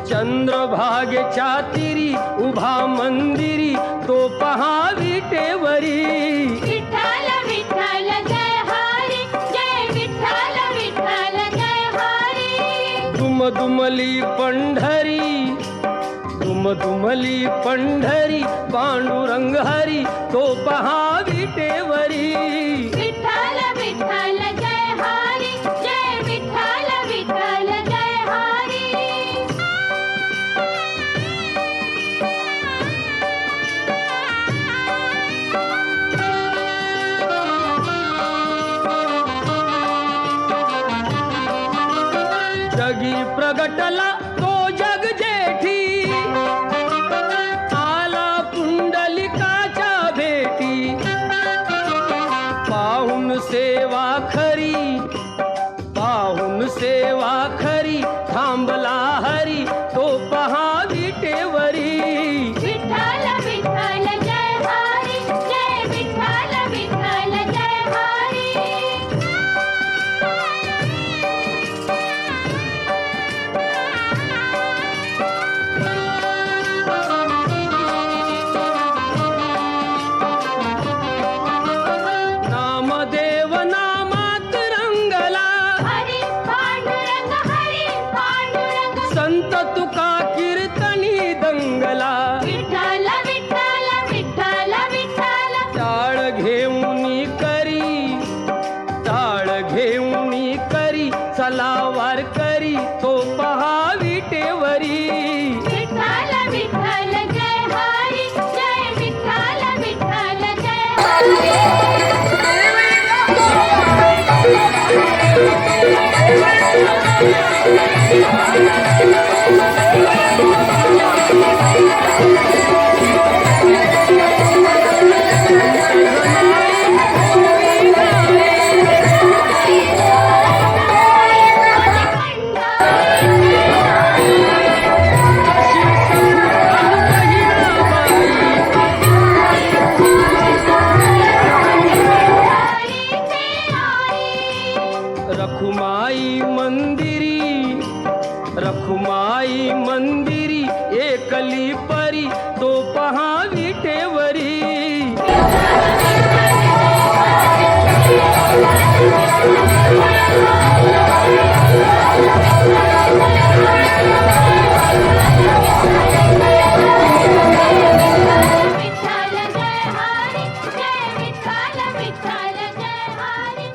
चंद्रभागेच्या तीरी उभा मंदिरी तो पहा विटेवरी. विठ्ठल विठ्ठल जय हरी, जय विठ्ठल विठ्ठल जय हरी. दुमदुमली पंढरी पांडुरंग हरी तो पहा विटेवरी. विठ्ठल विठ्ठल जय हरी, जय विठ्ठल विठ्ठल जय हरी. जगी प्रगटला तो जग जेठी, आला पुंडलिकाच्या भेटी. पाहून सेवा खरी थांबला हरी तो पहा विटेवरी. विठ्ठल विठ्ठल जय हरी, जय विठ्ठल विठ्ठल जय हरी. नामदेव नामात रंगला, हरी पांडुरंग हरी पांडुरंग. संत तुका कीर्तनी दंगला. विठ्ठल विठ्ठल विठ्ठल विठ्ठल. टाळ घेऊनी करी चला वार करी तो पहा विटेवरी. विठ्ठल विठ्ठल जय हरी, जय विठ्ठल विठ्ठल जय हरी. रखुमाई मंदिरी एकली परी तो पहा विटेवरी. विठ्ठल जय हरी, जय विठ्ठल विठ्ठल जय हरी.